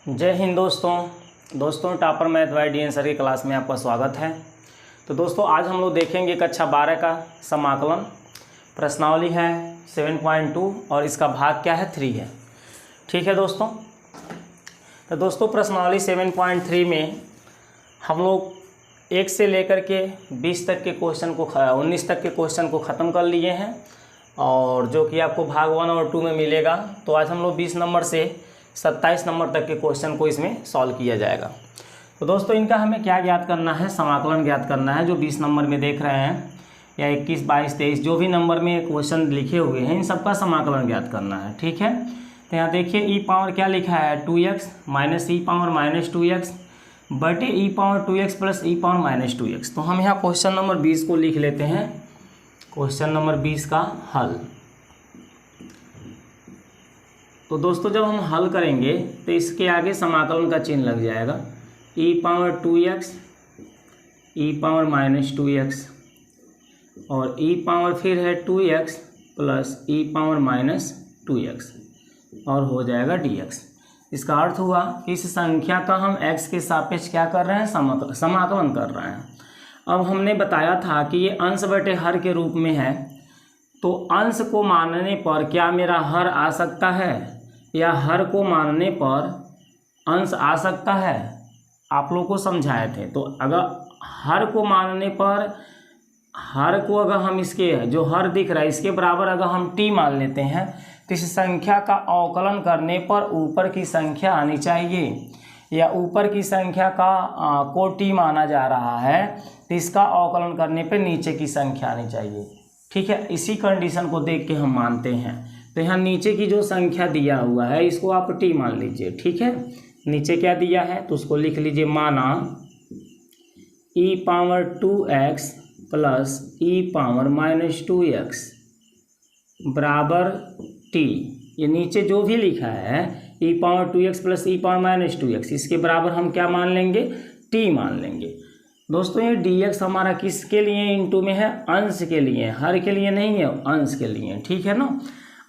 जय हिंद दोस्तों topper math bye D sir की क्लास में आपका स्वागत है। तो दोस्तों आज हम लोग देखेंगे कक्षा 12 का समाकलन। प्रश्नावली है 7.2 और इसका भाग क्या है 3 है। ठीक है दोस्तों। तो दोस्तों प्रश्नावली 7.3 में हम लोग 1 से लेकर के 20 तक के क्वेश्चन को 19 तक के क्वेश्चन को ख़त्म कर लिए हैं और जो कि आपको भाग 1 और 2 में मिलेगा। तो आज हम लोग 20 नंबर से 27 नंबर तक के क्वेश्चन को इसमें सॉल्व किया जाएगा। तो दोस्तों इनका हमें क्या ज्ञात करना है, समाकलन ज्ञात करना है। जो 20 नंबर में देख रहे हैं या 21, 22, 23 जो भी नंबर में क्वेश्चन लिखे हुए हैं इन सबका समाकलन ज्ञात करना है। ठीक है। तो यहाँ देखिए ई पावर क्या लिखा है 2x माइनस ई पावर माइनस 2x बटे ई पावर 2x प्लस ई पावर माइनस 2x। तो हम यहाँ क्वेश्चन नंबर 20 को लिख लेते हैं। क्वेश्चन नंबर 20 का हल। तो दोस्तों जब हम हल करेंगे तो इसके आगे समाकलन का चिन्ह लग जाएगा। ई पावर 2x ई पावर माइनस 2x और ई पावर फिर है 2x प्लस ई पावर माइनस 2x और हो जाएगा dx। इसका अर्थ हुआ कि इस संख्या का हम x के सापेक्ष क्या कर रहे हैं, समाकलन कर रहे हैं। अब हमने बताया था कि ये अंश बटे हर के रूप में है, तो अंश को मानने पर क्या मेरा हर आ सकता है या हर को मानने पर अंश आ सकता है। आप लोगों को समझाए थे। तो अगर हर को मानने पर हर को अगर हम इसके जो हर दिख रहा है इसके बराबर अगर हम t मान लेते हैं तो इस संख्या का अवकलन करने पर ऊपर की संख्या आनी चाहिए, या ऊपर की संख्या का को t माना जा रहा है तो इसका अवकलन करने पर नीचे की संख्या आनी चाहिए। ठीक है। इसी कंडीशन को देख के हम मानते हैं। तो यहाँ नीचे की जो संख्या दिया हुआ है इसको आप t मान लीजिए। ठीक है। नीचे क्या दिया है तो उसको लिख लीजिए, माना e power 2x plus e power minus 2x बराबर t। ये नीचे जो भी लिखा है e power 2x plus e power minus 2x इसके बराबर हम क्या मान लेंगे, t मान लेंगे। दोस्तों ये dx हमारा किसके लिए इनटू में है, अंश के लिए, हर के लिए नहीं है, अंश के लिए। ठीक है ना।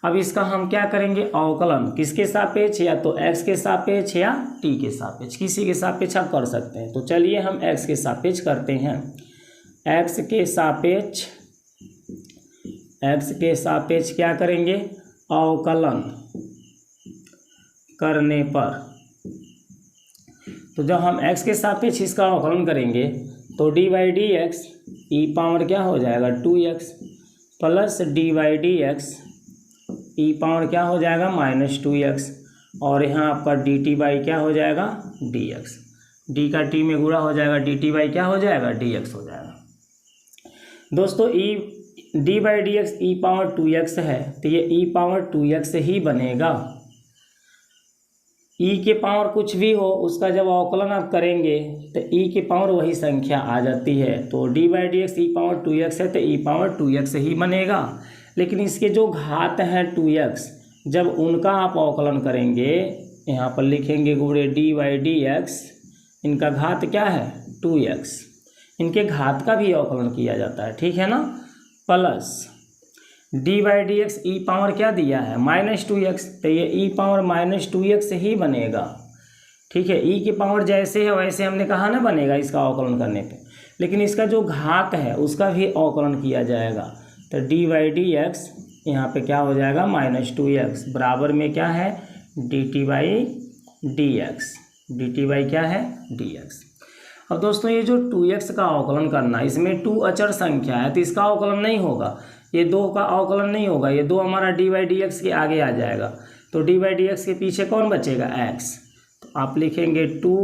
अब इसका हम क्या करेंगे, अवकलन किसके सापेक्ष, या तो x के सापेक्ष या t के सापेक्ष, किसी के सापेक्ष आप कर सकते हैं। तो चलिए हम x के सापेक्ष करते हैं। x के सापेक्ष क्या करेंगे, अवकलन करने पर। तो जब हम x के सापेक्ष इसका अवकलन करेंगे तो D by D x E power क्या हो जाएगा 2x plus D by D x E power क्या हो जाएगा माइनस 2x और यहाँ आपका डी टी बाई क्या हो जाएगा dx। d का t में गुणा हो जाएगा, डी टी बाई क्या हो जाएगा dx हो जाएगा। दोस्तों D by D x E power 2x है तो ये ई पावर 2x ही बनेगा। ई के पावर कुछ भी हो उसका जब अवकलन आप करेंगे तो ई के पावर वही संख्या आ जाती है। तो D by D x E power 2x है तो ई पावर 2x ही बनेगा। लेकिन इसके जो घात हैं 2x जब उनका आप अवकलन करेंगे यहाँ पर लिखेंगे गुणे डी बाई डी एक्स, इनका घात क्या है 2x, इनके घात का भी अवकलन किया जाता है। ठीक है ना। Plus D by D x E power क्या दिया है माइनस 2x तो ये ई पावर माइनस 2x ही बनेगा। ठीक है। ई की पावर जैसे है वैसे हमने कहा ना बनेगा इसका अवकलन करने पे, लेकिन इसका जो घात है उसका भी अवकलन किया जाएगा। तो डी बाई डी एक्स यहाँ पर क्या हो जाएगा माइनस 2x बराबर में क्या है D T by D x, D T by क्या है dx। अब दोस्तों ये जो 2x का अवकलन करना, इसमें 2 अचर संख्या है तो इसका अवकलन नहीं होगा, ये 2 का अवकलन नहीं होगा, ये 2 हमारा डी बाई डी एक्स के आगे आ जाएगा। तो डी बाई डी एक्स के पीछे कौन बचेगा x। तो आप लिखेंगे 2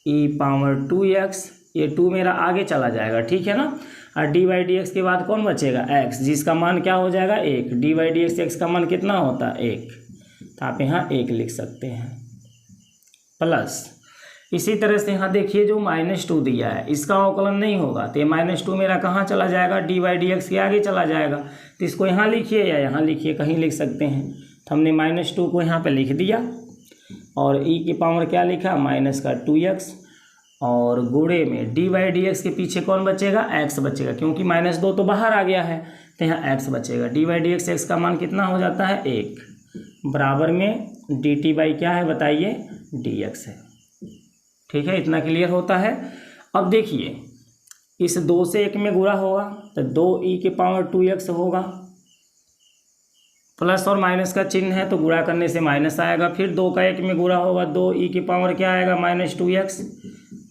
ई पावर 2x, ये 2 मेरा आगे चला जाएगा। ठीक है ना। और डी बाई डी एक्स के बाद कौन बचेगा x, जिसका मान क्या हो जाएगा 1। डी बाई डी एक्स का मान कितना होता है 1, तो आप यहाँ 1 लिख सकते हैं। प्लस इसी तरह से यहाँ देखिए जो -2 दिया है इसका अवकलन नहीं होगा तो ये -2 मेरा कहाँ चला जाएगा, डी बाई डी एक्स के आगे चला जाएगा। तो इसको यहाँ लिखिए या यहाँ लिखिए, कहीं लिख सकते हैं। तो हमने -2 को यहाँ पे लिख दिया और ई की पावर क्या लिखा माइनस का 2x और गुणे में डी बाई डी एक्स के पीछे कौन बचेगा x बचेगा, क्योंकि -2 तो बाहर आ गया है तो यहाँ x बचेगा। डी बाई डी एक्स का मान कितना हो जाता है 1 बराबर में डी टी बाई क्या है बताइए dx है। ठीक है, इतना क्लियर होता है। अब देखिए इस 2 से 1 में गुणा होगा तो 2e⁻²x होगा, प्लस और माइनस का चिन्ह है तो गुणा करने से माइनस आएगा। फिर 2 का 1 में गुणा होगा 2e की पावर क्या आएगा -2x,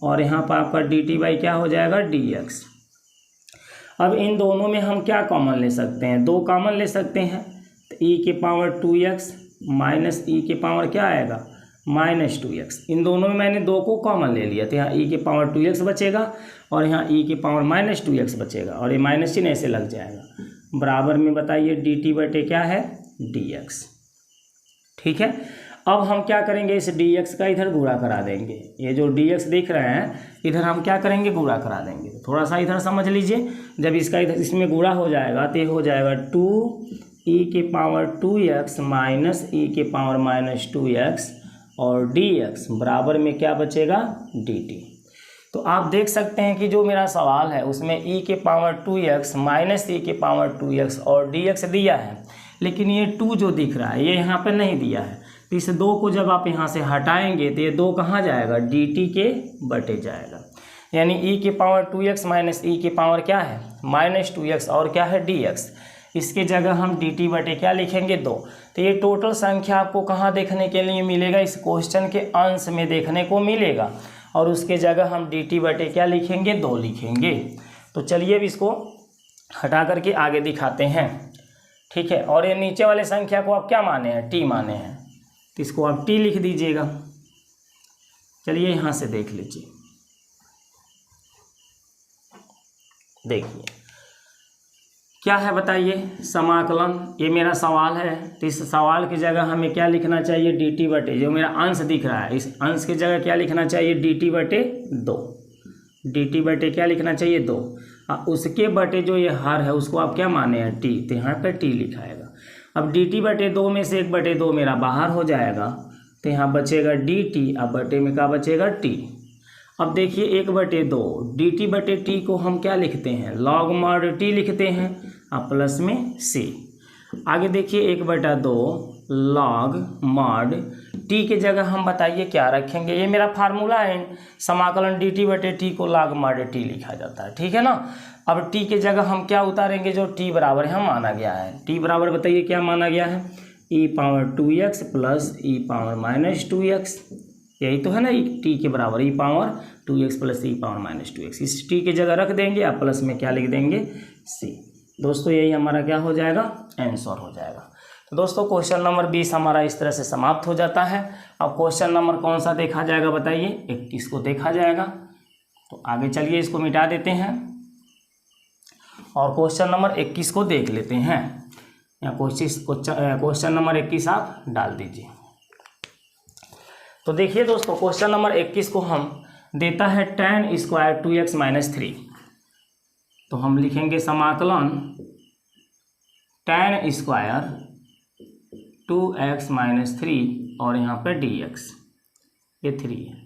और यहाँ पर आपका dt क्या हो जाएगा dx। अब इन दोनों में हम क्या कॉमन ले सकते हैं, 2 कॉमन ले सकते हैं तो e⁻²x माइनस e की पावर क्या आएगा -2x। इन दोनों में मैंने 2 को कॉमन ले लिया तो यहाँ e⁻²x बचेगा और यहाँ e⁻²x बचेगा, और ये माइनस चिन्ह ऐसे लग जाएगा। बराबर में बताइए dt क्या है dx। ठीक है, अब हम क्या करेंगे, इस dx का इधर गुणा करा देंगे। ये जो dx दिख रहे हैं इधर हम क्या करेंगे, गुणा करा देंगे। थोड़ा सा इधर समझ लीजिए, जब इसका इधर इसमें गुणा हो जाएगा तो ये हो जाएगा 2e⁻²x माइनस e⁻²x और dx बराबर में क्या बचेगा dt। तो आप देख सकते हैं कि जो मेरा सवाल है उसमें e⁻²x माइनस e⁻²x और dx दिया है, लेकिन ये 2 जो दिख रहा है ये यहाँ पर नहीं दिया है। तो इस 2 को जब आप यहाँ से हटाएंगे तो ये 2 कहाँ जाएगा, dt के बटे जाएगा। यानी e⁻²x माइनस e की पावर क्या है -2x और क्या है dx। इसके जगह हम dt बटे क्या लिखेंगे 2। तो ये टोटल संख्या आपको कहाँ देखने के लिए मिलेगा, इस क्वेश्चन के अंश में देखने को मिलेगा, और उसके जगह हम dt बटे क्या लिखेंगे 2 लिखेंगे। तो चलिए अब इसको हटा करके आगे दिखाते हैं। ठीक है, और ये नीचे वाले संख्या को आप क्या माने हैं, t माने हैं, तो इसको आप t लिख दीजिएगा। चलिए यहाँ से देख लीजिए, देखिए क्या है बताइए, समाकलन। ये मेरा सवाल है तो इस सवाल की जगह हमें क्या लिखना चाहिए, dt बटे, जो मेरा अंश दिख रहा है इस अंश की जगह क्या लिखना चाहिए, dt बटे 2। dt बटे क्या लिखना चाहिए 2। उसके बटे जो ये हर है उसको आप क्या माने हैं t, तो यहाँ पर t लिखाएगा। अब dt बटे 2 में से 1/2 मेरा बाहर हो जाएगा तो यहाँ बचेगा dt, अब बटे में क्या बचेगा t। अब देखिए 1/2 dt बटे t को हम क्या लिखते हैं, log mod t लिखते हैं, अब प्लस में c। आगे देखिए 1/2 log mod t के जगह हम बताइए क्या रखेंगे, ये मेरा फार्मूला है, समाकलन dt बटे t को log mod t लिखा जाता है। ठीक है ना। अब t के जगह हम क्या उतारेंगे, जो t बराबर यहाँ माना गया है। t बराबर बताइए क्या माना गया है, e⁻²x प्लस e⁻−2x, यही तो है ना, t के बराबर e⁻2x प्लस e⁻−2x। इस t के जगह रख देंगे, आप प्लस में क्या लिख देंगे c। दोस्तों यही हमारा क्या हो जाएगा, आंसर हो जाएगा। तो दोस्तों क्वेश्चन नंबर 20 हमारा इस तरह से समाप्त हो जाता है। अब क्वेश्चन नंबर कौन सा देखा जाएगा बताइए, 21 को देखा जाएगा। तो आगे चलिए इसको मिटा देते हैं और क्वेश्चन नंबर 21 को देख लेते हैं। या क्वेश्चन नंबर 21 आप डाल दीजिए। तो देखिए दोस्तों क्वेश्चन नंबर 21 को हम देता है tan स्क्वायर 2x माइनस 3। तो हम लिखेंगे समाकलन tan स्क्वायर 2x माइनस 3 और यहाँ पे dx, ये 3 है।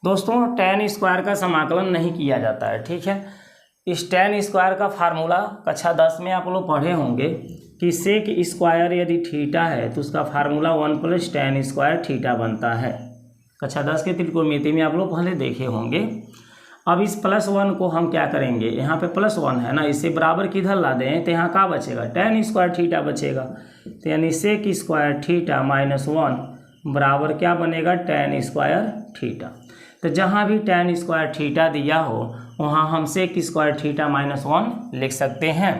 दोस्तों tan स्क्वायर का समाकलन नहीं किया जाता है। ठीक है, इस tan स्क्वायर का फार्मूला कक्षा 10 में आप लोग पढ़े होंगे कि सेक स्क्वायर यदि थीटा है तो उसका फार्मूला 1 + tan स्क्वायर थीटा बनता है। कक्षा 10 के त्रिकोणमिति में आप लोग पहले देखे होंगे। अब इस +1 को हम क्या करेंगे, यहाँ पे +1 है ना, इसे बराबर किधर ला दें तो यहाँ क्या बचेगा, tan स्क्वायर थीटा बचेगा। तो यानी सेक स्क्वायर थीटा -1 बराबर क्या बनेगा, tan स्क्वायर थीटा। तो जहाँ भी tan स्क्वायर थीटा दिया हो वहाँ हम सेक स्क्वायर थीटा -1 लिख सकते हैं।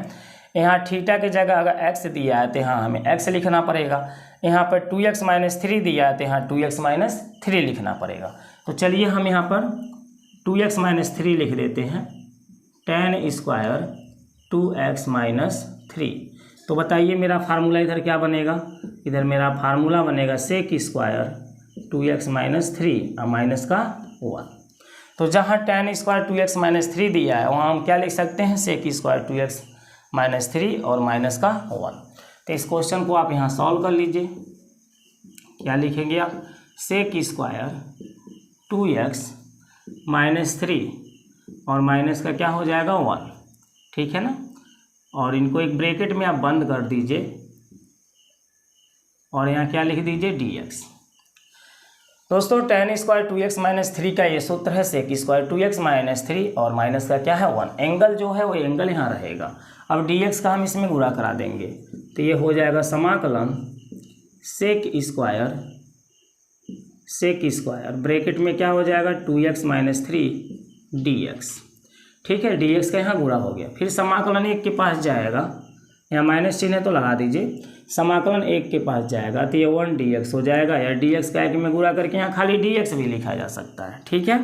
यहाँ थीटा के जगह अगर x दिया है तो यहाँ हमें x लिखना पड़ेगा। यहाँ पर 2x माइनस 3 दिया है तो यहाँ 2x माइनस 3 लिखना पड़ेगा। तो चलिए हम यहाँ पर 2x माइनस 3 लिख देते हैं, tan स्क्वायर 2x माइनस 3। तो बताइए मेरा फार्मूला इधर क्या बनेगा, इधर मेरा फार्मूला बनेगा सेक स्क्वायर 2x माइनस 3 और माइनस का 1। तो जहाँ tan स्क्वायर 2x माइनस 3 दिया है वहाँ हम क्या लिख सकते हैं, सेक स्क्वायर 2x माइनस 3 और माइनस का 1। तो इस क्वेश्चन को आप यहाँ सॉल्व कर लीजिए। क्या लिखेंगे आप, सेक स्क्वायर 2x माइनस 3 और माइनस का क्या हो जाएगा 1। ठीक है ना, और इनको एक ब्रैकेट में आप बंद कर दीजिए और यहाँ क्या लिख दीजिए dx। दोस्तों tan स्क्वायर 2x माइनस 3 का ये सूत्र है sec स्क्वायर 2x माइनस 3 और माइनस का क्या है 1। एंगल जो है वो एंगल यहाँ रहेगा। अब dx का हम इसमें गुणा करा देंगे तो ये हो जाएगा समाकलन sec स्क्वायर ब्रैकेट में क्या हो जाएगा 2x माइनस 3 dx। ठीक है, dx का यहाँ गुणा हो गया। फिर समाकलन 1 के पास जाएगा, यहाँ माइनस चिन्ह है तो लगा दीजिए। समाकलन 1 के पास जाएगा तो ये 1 dx हो जाएगा, या dx का 1 में गुणा करके यहाँ खाली dx भी लिखा जा सकता है। ठीक है,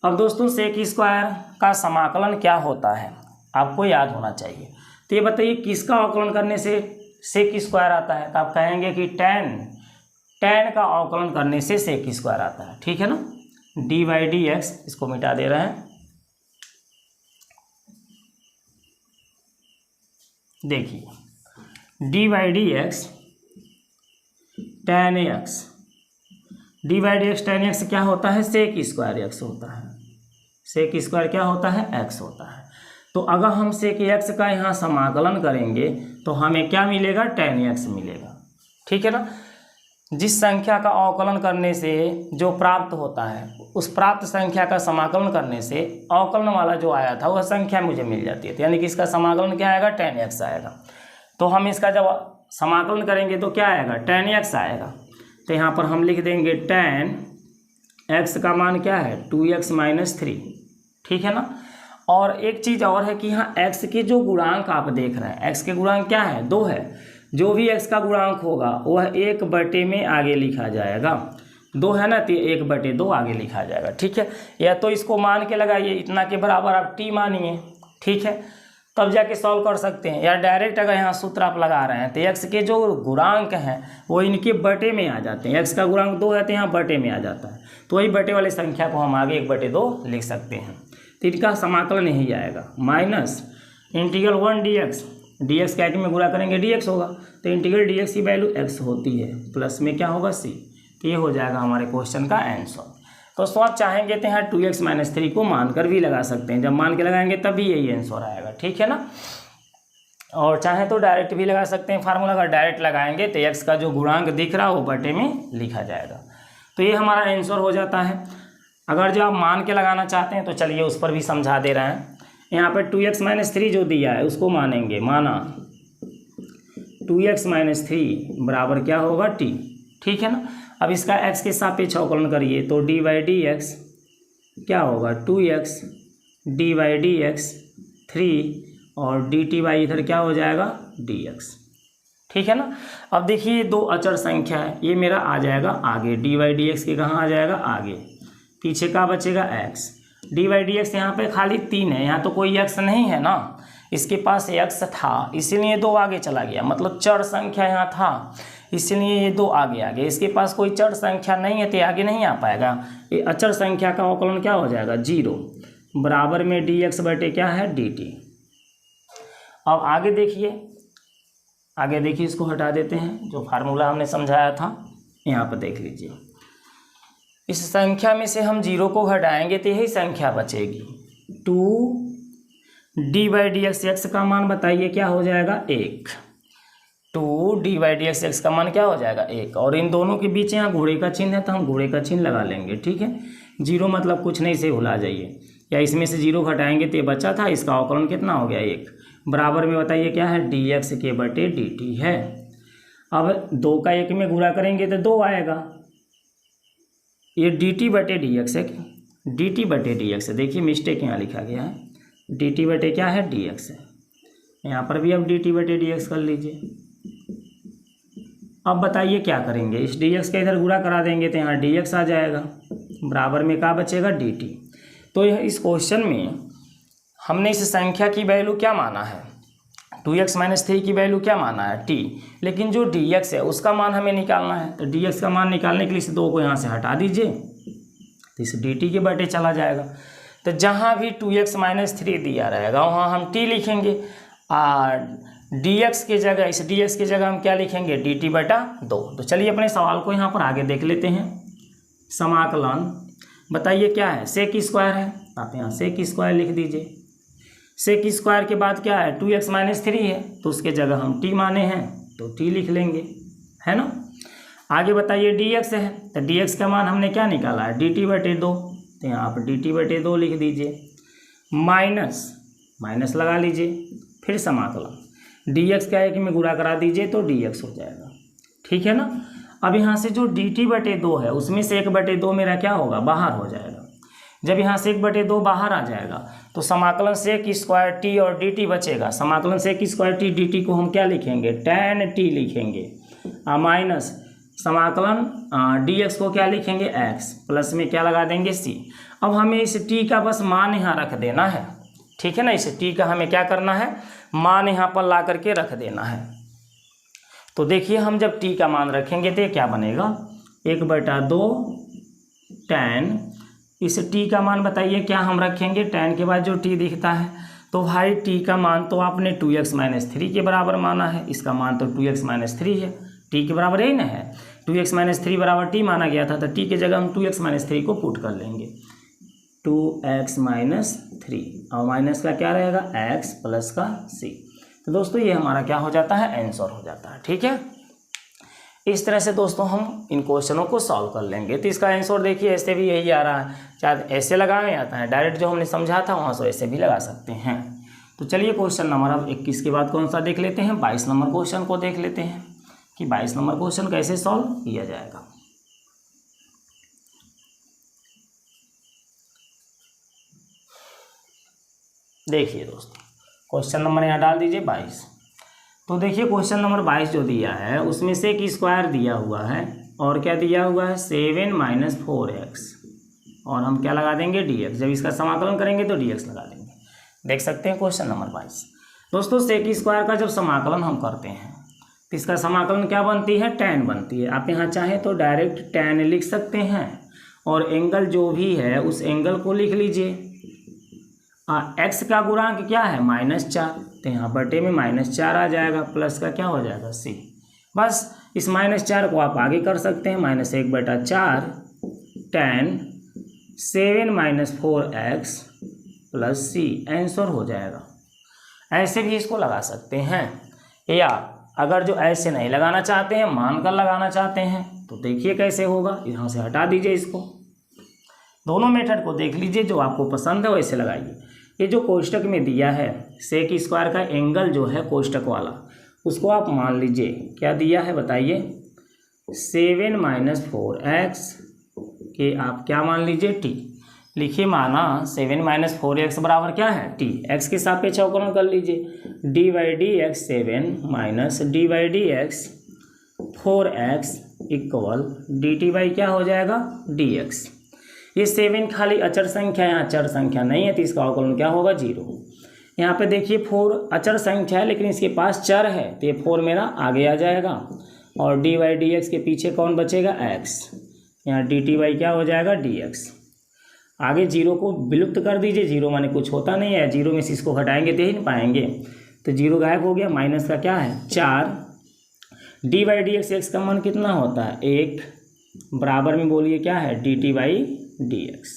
अब दोस्तों सेक स्क्वायर का समाकलन क्या होता है आपको याद होना चाहिए। तो ये बताइए किसका अवकलन करने से सेक स्क्वायर आता है। तो आप कहेंगे कि tan का अवकलन करने से सेक स्क्वायर आता है। ठीक है ना, dy/dx इसको मिटा दे रहे हैं। देखिए dy/dx tan x क्या होता है सेक स्क्वायर x होता है। सेक स्क्वायर क्या होता है x होता है। तो अगर हम सेक x का यहाँ समाकलन करेंगे तो हमें क्या मिलेगा tan x मिलेगा। ठीक है ना, जिस संख्या का अवकलन करने से जो प्राप्त होता है उस प्राप्त संख्या का समाकलन करने से अवकलन वाला जो आया था वह संख्या मुझे मिल जाती है। तो यानी कि इसका समाकलन क्या आएगा tan x आएगा। तो हम इसका जब समाकलन करेंगे तो क्या आएगा tan x आएगा। तो यहाँ पर हम लिख देंगे tan x का मान क्या है 2x माइनस 3। ठीक है ना, और एक चीज़ और है कि यहाँ x के जो गुणांक आप देख रहे हैं, x के गुणांक क्या है 2 है। जो भी x का गुणांक होगा वह 1/2 में आगे लिखा जाएगा। 2 है ना, तो 1/2 आगे लिखा जाएगा। ठीक है, या तो इसको मान के लगाइए, इतना के बराबर आप t मानिए। ठीक है, तब जाके सॉल्व कर सकते हैं, या डायरेक्ट अगर यहाँ सूत्र आप लगा रहे हैं तो x के जो गुणांक हैं वो इनके बटे में आ जाते हैं। x का गुणांक 2 है तो यहाँ बटे में आ जाता है, तो वही बटे वाली संख्या को हम आगे 1/2 लिख सकते हैं। तो इनका समाकलन यही आएगा माइनस इंटीग्रल 1 dx का 1 में गुणा करेंगे dx होगा, तो इंटीग्रल dx की वैल्यू x होती है, प्लस में क्या होगा c। तो ये हो जाएगा हमारे क्वेश्चन का आंसर। दोस्तों आप चाहेंगे तो यहाँ 2x माइनस 3 को मानकर भी लगा सकते हैं, जब मान के लगाएंगे तभी यही आंसर आएगा। ठीक है ना, और चाहे तो डायरेक्ट भी लगा सकते हैं फार्मूला। अगर डायरेक्ट लगाएंगे तो x का जो गुणांक दिख रहा है वो बटे में लिखा जाएगा। तो ये हमारा आंसर हो जाता है। अगर जो आप मान के लगाना चाहते हैं तो चलिए उस पर भी समझा दे रहे हैं। यहाँ पर 2x माइनस 3 जो दिया है उसको मानेंगे, माना 2x माइनस 3 बराबर क्या होगा t। ठीक है ना, अब इसका x के सापेक्ष अवकलन करिए तो dy/dx क्या होगा 2x, dy/dx 3 और dt इधर क्या हो जाएगा dx। ठीक है ना, अब देखिए 2 अचर संख्या है, ये मेरा आ जाएगा आगे, dy/dx के कहाँ आ जाएगा आगे, पीछे का बचेगा x। dy/dx यहाँ पे खाली 3 है, यहाँ तो कोई x नहीं है ना, इसके पास x था इसीलिए 2 आगे चला गया, मतलब चर संख्या यहाँ था इसलिए ये 2 आगे आ गए। इसके पास कोई चर संख्या नहीं है तो आगे नहीं आ पाएगा। ये अचर संख्या का अवकलन क्या हो जाएगा 0 बराबर में dx बटे क्या है dt। अब आगे देखिए इसको हटा देते हैं, जो फार्मूला हमने समझाया था यहाँ पर देख लीजिए। इस संख्या में से हम 0 को घटाएंगे तो यही संख्या बचेगी 2 dy/dx x का मान बताइए क्या हो जाएगा 1। 2 dy/dx x का मान क्या हो जाएगा 1, और इन दोनों के बीच यहाँ घोड़े का चिन्ह है तो हम घोड़े का चिन्ह लगा लेंगे। ठीक है, 0 मतलब कुछ नहीं से भुला जाइए, या इसमें से 0 घटाएंगे तो ये बचा था, इसका अवकलन कितना हो गया 1 बराबर में बताइए क्या है dx के बटे dt है। अब 2 का 1 में गुणा करेंगे तो 2 आएगा, ये dt बटे dx है, dt बटे dx है। देखिए मिस्टेक यहाँ लिखा गया है, dt बटे क्या है dx है, यहाँ पर भी अब dt बटे dx कर लीजिए। अब बताइए क्या करेंगे, इस dx का इधर गुणा करा देंगे तो यहाँ dx आ जाएगा, बराबर में क्या बचेगा dt। तो यह इस क्वेश्चन में हमने इस संख्या की वैल्यू क्या माना है 2x माइनस 3 की वैल्यू क्या माना है t, लेकिन जो dx है उसका मान हमें निकालना है। तो dx का मान निकालने के लिए इस 2 को यहाँ से हटा दीजिए तो इस dt के बटे चला जाएगा। तो जहाँ भी 2x माइनस 3 दिया रहेगा वहाँ हम t लिखेंगे, और dx की जगह इस dx की जगह हम क्या लिखेंगे dt बटा 2। तो चलिए अपने सवाल को यहाँ पर आगे देख लेते हैं। समाकलन बताइए क्या है सेक स्क्वायर है, आप यहाँ सेक स्क्वायर लिख दीजिए। सेक स्क्वायर के बाद क्या है 2x माइनस 3 है तो उसके जगह हम t माने हैं तो t लिख लेंगे, है ना। आगे बताइए dx है, तो dx का मान हमने क्या निकाला है, dt/2, तो यहाँ पर dt/2 लिख दीजिए, माइनस लगा लीजिए, फिर समाकलन dx का 1 में गुणा करा दीजिए तो dx हो जाएगा, ठीक है ना। अब यहाँ से जो dt/2 है उसमें से 1/2 मेरा क्या होगा, बाहर हो जाएगा। जब यहाँ से 1/2 बाहर आ जाएगा तो समाकलन से sec² t और dt बचेगा। समाकलन से sec² t dt को हम क्या लिखेंगे, tan t लिखेंगे, माइनस समाकलन dx को क्या लिखेंगे, x, प्लस में क्या लगा देंगे c। अब हमें इस t का बस मान यहाँ रख देना है, ठीक है ना। इस t का हमें क्या करना है, मान यहाँ पर ला करके रख देना है। तो देखिए हम जब t का मान रखेंगे तो क्या बनेगा, 1/2 tan, इस t का मान बताइए क्या हम रखेंगे, tan के बाद जो t दिखता है, तो भाई t का मान तो आपने 2x - 3 के बराबर माना है, इसका मान तो 2x - 3 है, t के बराबर यही ना है, 2x - 3 बराबर t माना गया था, तो t की जगह हम 2x - 3 को पुट कर लेंगे, 2x - 3 और माइनस का क्या रहेगा, x प्लस का c। तो दोस्तों ये हमारा क्या हो जाता है, आंसर हो जाता है, ठीक है। इस तरह से दोस्तों हम इन क्वेश्चनों को सॉल्व कर लेंगे। तो इसका आंसर देखिए ऐसे भी यही आ रहा है, चाहे ऐसे लगाए आता है, डायरेक्ट जो हमने समझा था वहाँ से ऐसे भी लगा सकते हैं। तो चलिए क्वेश्चन नंबर अब 21 के बाद कौन सा देख लेते हैं, 22 नंबर क्वेश्चन को देख लेते हैं कि 22 नंबर क्वेश्चन कैसे सॉल्व किया जाएगा। देखिए दोस्तों क्वेश्चन नंबर यहाँ डाल दीजिए 22। तो देखिए क्वेश्चन नंबर 22 जो दिया है उसमें से sec² दिया हुआ है और क्या दिया हुआ है, 7 - 4x, और हम क्या लगा देंगे, dx। जब इसका समाकलन करेंगे तो dx लगा देंगे। देख सकते हैं क्वेश्चन नंबर 22। दोस्तों sec² का जब समाकलन हम करते हैं तो इसका समाकलन क्या बनती है, tan बनती है। आप यहाँ चाहें तो डायरेक्ट tan लिख सकते हैं और एंगल जो भी है उस एंगल को लिख लीजिए। x का गुणांक क्या है, -4, तो यहाँ बटे में -4 आ जाएगा, प्लस का क्या हो जाएगा, c। बस इस -4 को आप आगे कर सकते हैं, -1/4 tan 7 - 4x plus c, answer हो जाएगा। ऐसे भी इसको लगा सकते हैं, या अगर जो ऐसे नहीं लगाना चाहते हैं, मान कर लगाना चाहते हैं, तो देखिए कैसे होगा। यहाँ से हटा दीजिए इसको, दोनों मेथड को देख लीजिए, जो आपको पसंद है वैसे लगाइए। ये जो कोष्टक में दिया है sec² का एंगल जो है कोष्टक वाला, उसको आप मान लीजिए क्या दिया है बताइए, 7 - 4x के आप क्या मान लीजिए, t। लिखिए माना 7 - 4x बराबर क्या है, t। x के सापेक्ष अवकलन कर लीजिए, d/dx 7 - d/dx 4x equal dt क्या हो जाएगा, dx। ये 7 खाली अचर संख्या, यहाँ चर संख्या नहीं है, तो इसका अवकलन क्या होगा, 0। यहाँ पे देखिए 4 अचर संख्या है लेकिन इसके पास चर है, तो ये 4 मेरा आगे आ जाएगा, और d/dx के पीछे कौन बचेगा, x। यहाँ dt क्या हो जाएगा, dx। आगे 0 को विलुप्त कर दीजिए, 0 माने कुछ होता नहीं है, 0 में से इसको हटाएंगे तो ही नहीं पाएंगे, तो 0 गायब हो गया, माइनस का क्या है, 4, d/dx x का मान कितना होता है, 1, बराबर में बोलिए क्या है, dt/dx।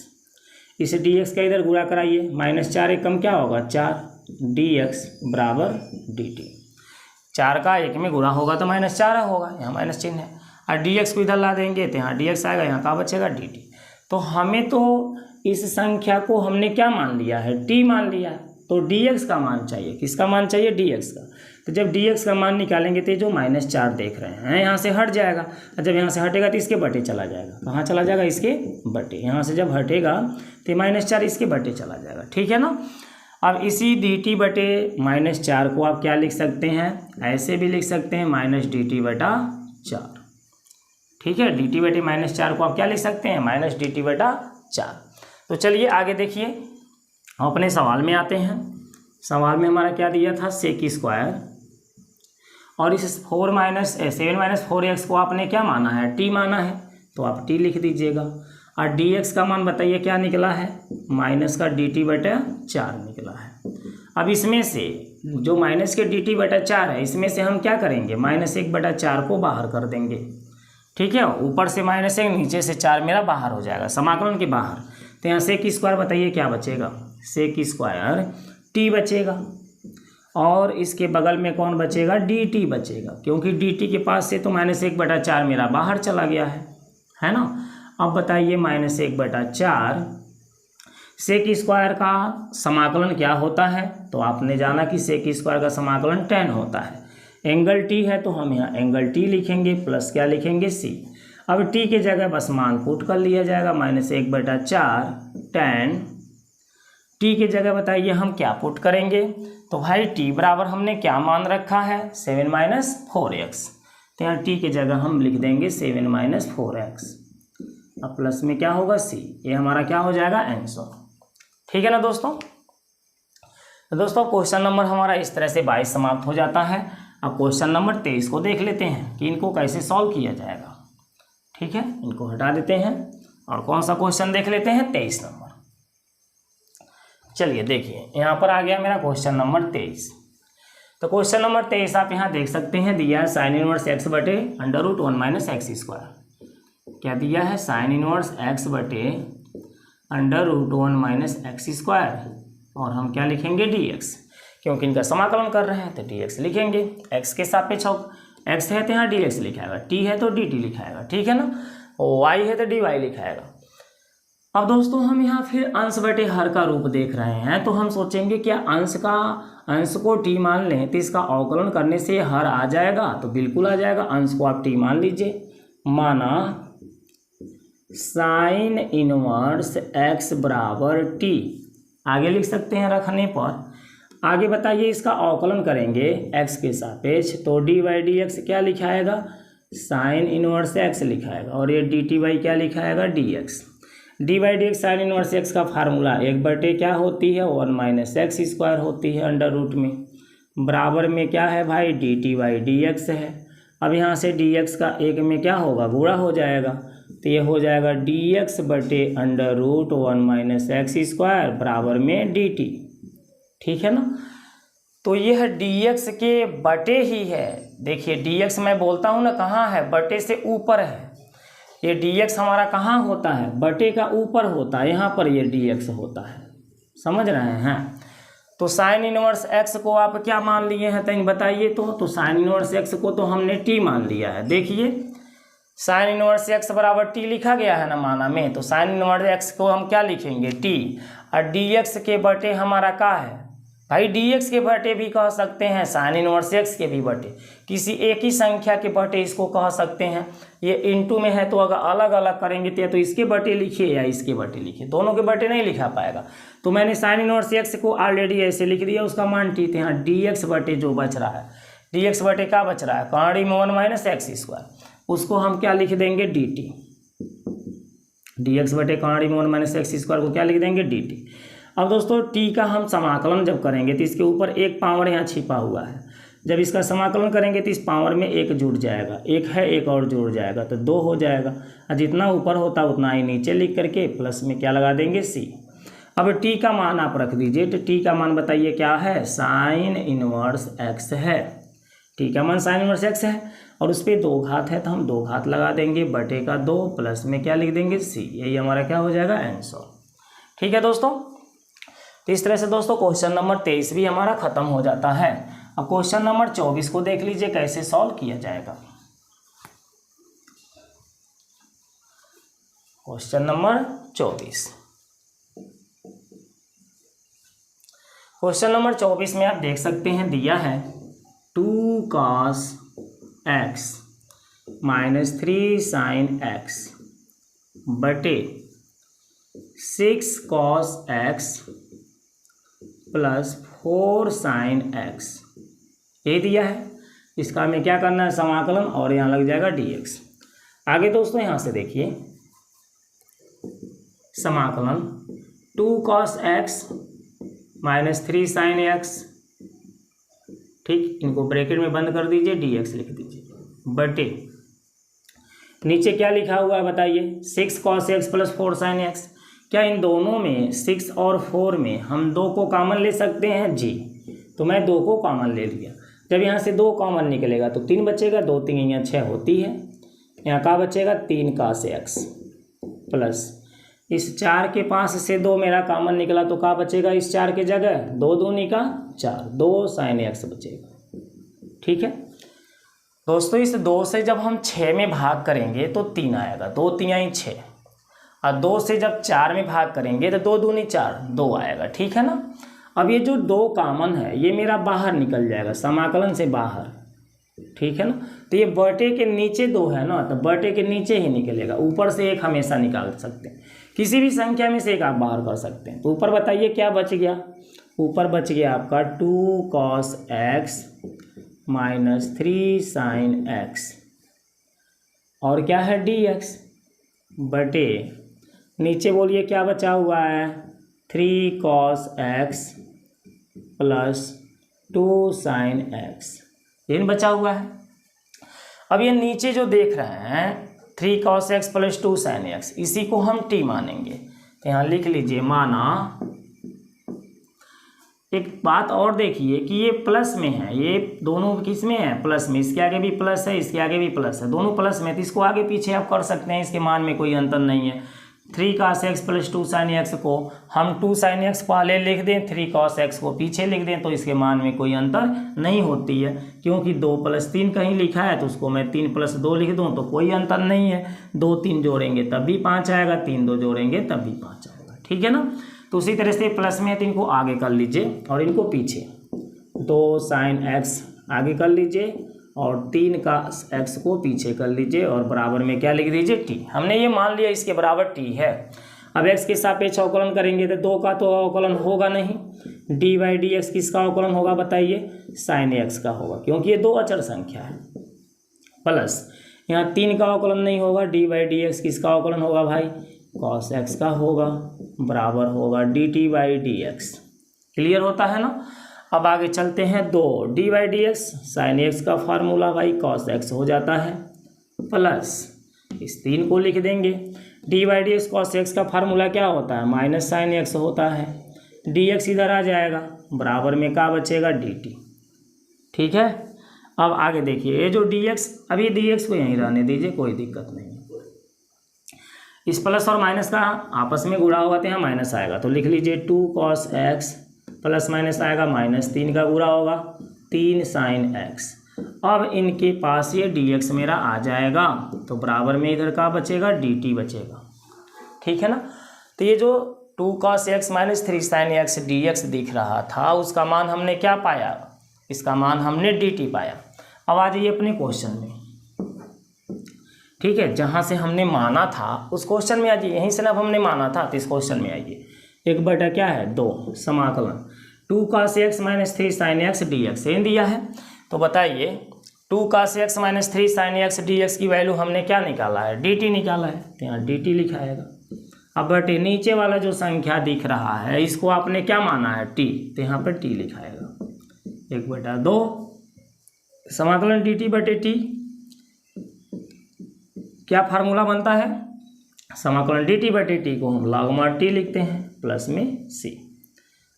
इसे dx का इधर गुणा कराइए, -4 एक कम क्या होगा, 4, dx बराबर dt। 4 का 1 में गुणा होगा तो -4 होगा, यहाँ माइनस चिन्ह है, और dx को इधर ला देंगे तो यहाँ dx आएगा, यहाँ का बचेगा dt। तो हमें तो इस संख्या को हमने क्या मान लिया है, t मान लिया है, तो dx का मान चाहिए, किसका मान चाहिए, dx का। तो जब dx का मान निकालेंगे तो जो -4 देख रहे हैं यहाँ से हट जाएगा, और जब यहाँ से हटेगा तो इसके बटे चला जाएगा, कहाँ चला जाएगा, इसके बटे। यहाँ से जब हटेगा तो -4 इसके बटे चला जाएगा, ठीक है ना। अब इसी dt/-4 को आप क्या लिख सकते हैं, ऐसे भी लिख सकते हैं, -dt/4, ठीक है। dt/-4 को आप क्या लिख सकते हैं, -dt/4। तो चलिए आगे देखिए, अपने सवाल में आते हैं। सवाल में हमारा क्या दिया था, sec², और इस 7 - 4x को आपने क्या माना है, t माना है, तो आप t लिख दीजिएगा। और dx का मान बताइए क्या निकला है, माइनस का dt/4 निकला है। अब इसमें से जो माइनस के dt/4 है, इसमें से हम क्या करेंगे, -1/4 को बाहर कर देंगे, ठीक है। ऊपर से -1, नीचे से 4 मेरा बाहर हो जाएगा, समाकलन के बाहर। तो यहाँ sec² बताइए क्या बचेगा, sec² t बचेगा। और इसके बगल में कौन बचेगा, डी टी बचेगा, क्योंकि डी टी के पास से तो -1/4 मेरा बाहर चला गया है ना। अब बताइए -1/4 सेक स्क्वायर का समाकलन क्या होता है, तो आपने जाना कि सेक स्क्वायर का समाकलन 10 होता है। एंगल टी है तो हम यहाँ एंगल टी लिखेंगे प्लस क्या लिखेंगे, सी। अब टी के जगह बस मान पुट कर लिया जाएगा, -1/4 tan। टी के जगह बताइए हम क्या पुट करेंगे, तो भाई टी बराबर हमने क्या मान रखा है, 7 - 4x। तो यहाँ टी के जगह हम लिख देंगे 7 - 4x। अब प्लस में क्या होगा, सी। ये हमारा क्या हो जाएगा, आंसर। ठीक है ना दोस्तों। तो दोस्तों क्वेश्चन नंबर हमारा इस तरह से 22 समाप्त हो जाता है। अब क्वेश्चन नंबर 23 को देख लेते हैं कि इनको कैसे सॉल्व किया जाएगा। ठीक है, इनको हटा देते हैं और कौन सा क्वेश्चन देख लेते हैं, 23 नंबर। चलिए देखिए, यहाँ पर आ गया मेरा क्वेश्चन नंबर 23। तो क्वेश्चन नंबर 23 आप यहाँ देख सकते हैं, दिया है sin इनवर्स x बटे √1 - x²। क्या दिया है, sin इनवर्स x बटे √1 - x²। और हम क्या लिखेंगे, dx, क्योंकि इनका समाकलन कर रहे हैं तो dx लिखेंगे। x के सापेक्ष x है तो यहाँ dx लिखाएगा, t है तो dt लिखाएगा, ठीक है ना, y है तो dy लिखाएगा। अब दोस्तों हम यहाँ फिर अंश बटे हर का रूप देख रहे हैं, तो हम सोचेंगे क्या अंश को टी मान लें तो इसका अवकलन करने से हर आ जाएगा, तो बिल्कुल आ जाएगा। अंश को आप टी मान लीजिए, माना साइन इनवर्स x बराबर टी, आगे लिख सकते हैं रखने पर। आगे बताइए इसका अवकलन करेंगे x के सापेक्ष, तो dy/dx क्या लिखाएगा, साइन इनवर्स x लिखाएगा, और ये dt/, क्या लिखाएगा, dx। dy/dx sine inverse x का फार्मूला 1/, क्या होती है, 1 - x² होती है √ में, बराबर में क्या है भाई, dt/dx है। अब यहाँ से dx का 1 में क्या होगा, गुणा हो जाएगा, तो ये हो जाएगा dx बटे √1 - x² बराबर में dt। ठीक है ना, तो यह dx के बटे ही है। देखिए dx मैं बोलता हूँ ना कहाँ है, बटे से ऊपर है। ये dx हमारा कहाँ होता है, बटे का ऊपर होता है, यहाँ पर ये dx होता है, समझ रहे हैं। तो साइन इनवर्स x को आप क्या मान लिए हैं, तो बताइए। तो साइन इनवर्स x को तो हमने t मान लिया है। देखिए साइन इनवर्स x बराबर t लिखा गया है ना माना में, तो साइन इनवर्स x को हम क्या लिखेंगे, t। और dx के बटे हमारा क्या है भाई, dx के बटे भी कह सकते हैं, साइन इनवर्स x के भी बटे, किसी एक ही संख्या के बटे इसको कह सकते हैं। ये इनटू में है तो अगर अलग अलग करेंगे तो इसके बटे लिखिए या इसके बटे लिखिए, दोनों के बटे नहीं लिखा पाएगा। तो मैंने साइन इनवर्स x को ऑलरेडी ऐसे लिख दिया, उसका मान t थे। यहाँ dx बटे जो बच रहा है, dx बटे क्या बच रहा है, कॉर्डी में 1 - x², उसको हम क्या लिख देंगे, dt। dx बटे कॉर्डी में 1 - x² को क्या लिख देंगे, dt। अब दोस्तों t का हम समाकलन जब करेंगे तो इसके ऊपर एक पावर यहाँ छिपा हुआ है, जब इसका समाकलन करेंगे तो इस पावर में एक जुड़ जाएगा, एक है एक और जुड़ जाएगा तो 2 हो जाएगा, और जितना ऊपर होता उतना ही नीचे लिख करके प्लस में क्या लगा देंगे, c। अब t का मान आप रख दीजिए, तो t का मान बताइए क्या है, साइन इनवर्स x है। t का मान साइन इनवर्स x है और उस पर 2 घात है तो हम 2 घात लगा देंगे, बटे का 2 प्लस में क्या लिख देंगे, c। यही हमारा क्या हो जाएगा, आंसर। ठीक है दोस्तों, तो इस तरह से दोस्तों क्वेश्चन नंबर 23 भी हमारा खत्म हो जाता है। अब क्वेश्चन नंबर 24 को देख लीजिए कैसे सॉल्व किया जाएगा। क्वेश्चन नंबर 24, क्वेश्चन नंबर 24 में आप देख सकते हैं दिया है 2 cos x - 3 sin x बटे 6 cos x plus 4 sin x, ये दिया है। इसका हमें क्या करना है, समाकलन, और यहाँ लग जाएगा dx। आगे दोस्तों यहाँ से देखिए समाकलन 2 cos x - 3 sin x, ठीक, इनको ब्रैकेट में बंद कर दीजिए, dx लिख दीजिए, बटे नीचे क्या लिखा हुआ है बताइए, 6 cos x plus 4 sin x। क्या इन दोनों में 6 और 4 में हम 2 को कॉमन ले सकते हैं, जी। तो मैं 2 को कॉमन ले लिया। जब यहाँ से 2 कॉमन निकलेगा तो 3 बचेगा, 2 3 यहाँ 6 होती है, यहाँ क्या बचेगा, 3 cos x प्लस इस 4 के पास से 2 मेरा कॉमन निकला तो क्या बचेगा, इस 4 के जगह 2 दूनी का 4, 2 sin x बचेगा। ठीक है दोस्तों, इस 2 से जब हम 6 में भाग करेंगे तो 3 आएगा, 2 3 6, और 2 से जब 4 में भाग करेंगे तो 2 दूनी 4, 2 आएगा। ठीक है ना। अब ये जो 2 कॉमन है ये मेरा बाहर निकल जाएगा, समाकलन से बाहर। ठीक है ना। तो ये बटे के नीचे 2 है ना, तो बटे के नीचे ही निकलेगा, ऊपर से एक हमेशा निकाल सकते हैं, किसी भी संख्या में से एक आप बाहर कर सकते हैं। तो ऊपर बताइए क्या बच गया, ऊपर बच गया आपका 2 cos x minus 3 sin x, और क्या है dx, बटे नीचे बोलिए क्या बचा हुआ है, 3 cos x plus 2 sin x, ये बचा हुआ है। अब ये नीचे जो देख रहे हैं 3 cos x plus 2 sin x, इसी को हम t मानेंगे। तो यहाँ लिख लीजिए माना, एक बात और देखिए कि ये प्लस में है, ये दोनों किस में है, प्लस में, इसके आगे भी प्लस है, इसके आगे भी प्लस है, दोनों प्लस में, तो इसको आगे पीछे आप कर सकते हैं, इसके मान में कोई अंतर नहीं है। 3 cos x plus 2 sin x को हम 2 sin x पहले लिख दें, 3 cos x को पीछे लिख दें, तो इसके मान में कोई अंतर नहीं होती है, क्योंकि 2 + 3 कहीं लिखा है तो उसको मैं 3 + 2 लिख दूं तो कोई अंतर नहीं है। 2 3 जोड़ेंगे तब भी 5 आएगा, 3 2 जोड़ेंगे तब भी 5 आएगा। ठीक है ना। तो उसी तरह से प्लस में है तो इनको आगे कर लीजिए और इनको पीछे, 2 sin x आगे कर लीजिए और 3 का x को पीछे कर लीजिए और बराबर में क्या लिख दीजिए, t। हमने ये मान लिया इसके बराबर t है। अब x के सापेक्ष अवकलन करेंगे तो 2 का तो अवकलन होगा नहीं, dy/dx किसका अवकलन होगा बताइए, sin x का होगा, क्योंकि ये 2 अचर संख्या है। प्लस यहाँ 3 का अवकलन नहीं होगा, dy/dx किसका अवकलन होगा भाई, cos x का होगा, बराबर होगा dt/dx। क्लियर होता है ना। अब आगे चलते हैं, 2 dy/dx sin x का फार्मूला भाई cos x हो जाता है, प्लस इस 3 को लिख देंगे, dy/dx cos x का फार्मूला क्या होता है, माइनस sin x होता है, dx इधर आ जाएगा, बराबर में क्या बचेगा, dt। ठीक है। अब आगे देखिए, ये जो dx, अभी dx को यहीं रहने दीजिए, कोई दिक्कत नहीं। इस प्लस और माइनस का आपस में गुणा होगा तो यहाँ माइनस आएगा, तो लिख लीजिए 2 cos x प्लस माइनस आएगा माइनस, 3 का गुणा होगा 3 sin x। अब इनके पास ये dx मेरा आ जाएगा, तो बराबर में इधर का बचेगा, dt बचेगा। ठीक है ना। तो ये जो 2 cos x minus 3 sin x dx दिख रहा था, उसका मान हमने क्या पाया, इसका मान हमने dt पाया। अब आ जाइए अपने क्वेश्चन में। ठीक है, जहाँ से हमने माना था उस क्वेश्चन में आ जाइए, यहीं से ना हमने माना था तो इस क्वेश्चन में आइए। 1 क्या है, 2 समाकलन 2 cos x minus 3 sin x dx ये दिया है। तो बताइए 2 cos x minus 3 sin x dx की वैल्यू हमने क्या निकाला है, dt निकाला है, तो यहाँ dt लिखाएगा। अब बटे नीचे वाला जो संख्या दिख रहा है इसको आपने क्या माना है, t, तो यहाँ पर t लिखाएगा। 1/2 समाकलन dt/t, क्या फार्मूला बनता है, समाकलन dt/t को हम log mod t लिखते हैं, प्लस में c।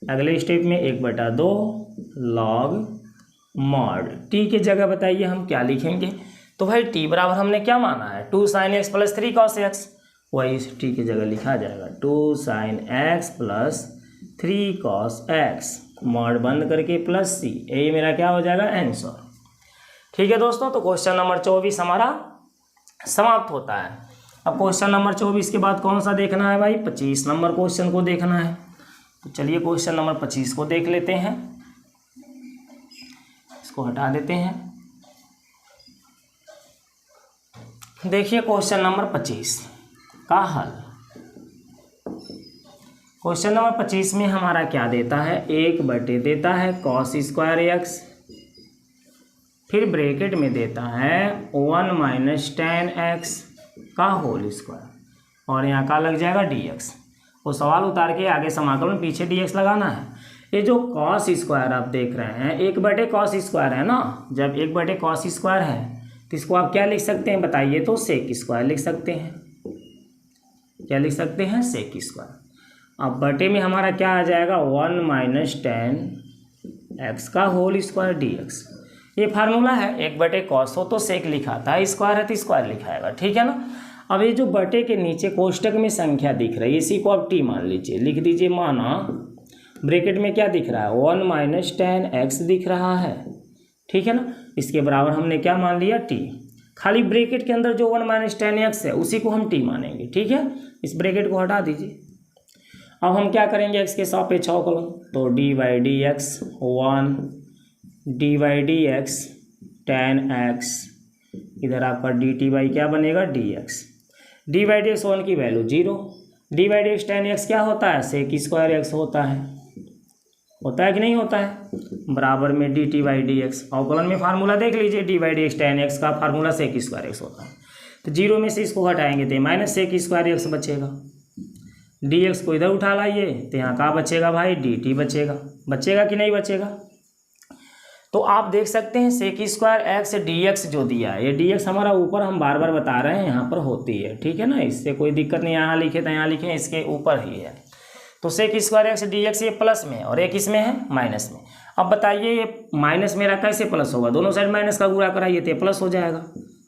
अगले स्टेप में 1/2 log mod t की जगह बताइए हम क्या लिखेंगे। तो भाई t बराबर हमने क्या माना है, 2 sin x plus 3 cos x, वही t की जगह लिखा जाएगा 2 sin x plus 3 cos x, mod बंद करके प्लस c, यही मेरा क्या हो जाएगा, आंसर। ठीक है दोस्तों, तो क्वेश्चन नंबर 24 हमारा समाप्त होता है। अब क्वेश्चन नंबर 24 के बाद कौन सा देखना है भाई, 25 नंबर क्वेश्चन को देखना है। तो चलिए क्वेश्चन नंबर 25 को देख लेते हैं, इसको हटा देते हैं। देखिए क्वेश्चन नंबर 25 का हल। क्वेश्चन नंबर 25 में हमारा क्या देता है, 1 देता है cos स्क्वायर x, फिर ब्रैकेट में देता है 1 माइनस tan x का होल स्क्वायर, और यहाँ का लग जाएगा dx। वो सवाल उतार के आगे समाकलन में पीछे dx लगाना है। ये जो cos स्क्वायर आप देख रहे हैं 1 cos स्क्वायर है ना, जब 1 cos स्क्वायर है तो इसको आप क्या लिख सकते हैं बताइए, तो सेक स्क्वायर लिख सकते हैं। क्या लिख सकते हैं, सेक स्क्वायर। अब बटे में हमारा क्या आ जाएगा, 1 माइनस tan x का होल स्क्वायर dx। ये फार्मूला है, 1 cos हो तो सेक लिखा था, स्क्वायर है तो स्क्वायर लिखाएगा। ठीक है ना। अब ये जो बटे के नीचे कोष्टक में संख्या दिख रही है इसी को आप t मान लीजिए, लिख दीजिए माना ब्रैकेट में क्या दिख रहा है 1 माइनस टेन एक्स दिख रहा है, ठीक है ना। इसके बराबर हमने क्या मान लिया टी। खाली ब्रैकेट के अंदर जो 1 माइनस टेन एक्स है उसी को हम टी मानेंगे, ठीक है। इस ब्रैकेट को हटा दीजिए। अब हम क्या करेंगे एक्स के सापेक्ष अवकलन, तो D by D x 1 D by D x ten x, इधर आपका डी टी बाई क्या बनेगा D x. D by D x 1 की value 0, D by D x ten x क्या होता है सेक स्क्वायर एक्स होता है कि नहीं होता है, बराबर में D T by D x. अवकलन में फार्मूला देख लीजिए, D by D x ten x का फार्मूला सेक स्क्वायर एक्स होता है। तो 0 में से इसको हटाएंगे तो माइनस सेक स्क्वायर एक्स बचेगा, डी एक्स को इधर उठा लाइए तो यहाँ क्या बचेगा भाई डी टी बचेगा कि नहीं बचेगा। तो आप देख सकते हैं sec square X D X जो दिया है, ये डी एक्स हमारा ऊपर हम बार बार बता रहे हैं यहाँ पर होती है, ठीक है ना। इससे कोई दिक्कत नहीं, यहाँ लिखे तो यहाँ लिखे, इसके ऊपर ही है। तो sec square X D X ये प्लस में और एक इसमें है माइनस में। अब बताइए ये माइनस मेरा कैसे प्लस होगा, दोनों साइड माइनस का गुणा कराइए तो प्लस हो जाएगा।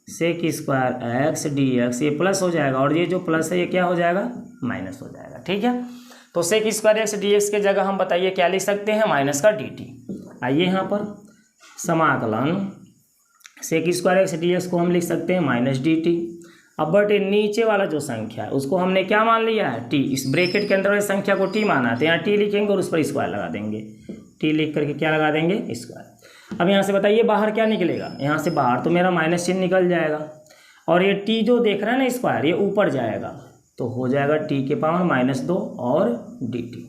Sec square X D X ये प्लस हो जाएगा और ये जो प्लस है ये क्या हो जाएगा माइनस हो जाएगा, ठीक है। तो sec square X D X के जगह हम बताइए क्या लिख सकते हैं माइनस का डी टी। आइए यहाँ पर समाकलन sec square X D X को हम लिख सकते हैं माइनस डी टी। अब बटे नीचे वाला जो संख्या है उसको हमने क्या मान लिया है टी, इस ब्रैकेट के अंदर वाली संख्या को टी माना है तो यहाँ टी लिखेंगे और उस पर स्क्वायर लगा देंगे, टी लिख करके क्या लगा देंगे स्क्वायर। अब यहाँ से बताइए बाहर क्या निकलेगा, यहाँ से बाहर तो मेरा माइनस चिन्ह निकल जाएगा और ये टी जो देख रहा है ना स्क्वायर ये ऊपर जाएगा तो हो जाएगा टी के पावर -2 और डी टी।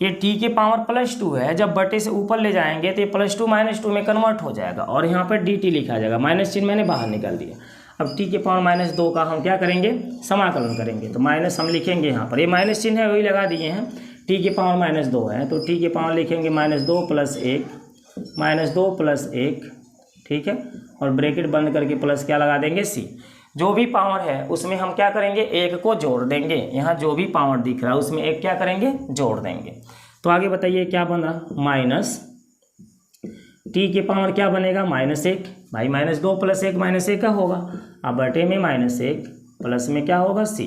ये टी के पावर +2 है, जब बटे से ऊपर ले जाएंगे तो ये +2 -2 में कन्वर्ट हो जाएगा और यहाँ पर डी टी लिखा जाएगा, माइनस चिन्ह मैंने बाहर निकाल दिया। अब टी के पावर -2 का हम क्या करेंगे समाकलन करेंगे, तो माइनस हम लिखेंगे यहाँ पर, ये माइनस चिन्ह है वही लगा दिए हैं। टी के पावर -2 है तो टी के पावर लिखेंगे -2 + 1, ठीक है। और ब्रैकेट बंद करके प्लस क्या लगा देंगे सी। जो भी पावर है उसमें हम क्या करेंगे एक को जोड़ देंगे, यहाँ जो भी पावर दिख रहा है उसमें एक क्या करेंगे जोड़ देंगे। तो आगे बताइए क्या बना, माइनस टी के पावर क्या बनेगा -1, भाई -2 + 1 -1 का होगा। अब बटे में -1 प्लस में क्या होगा सी।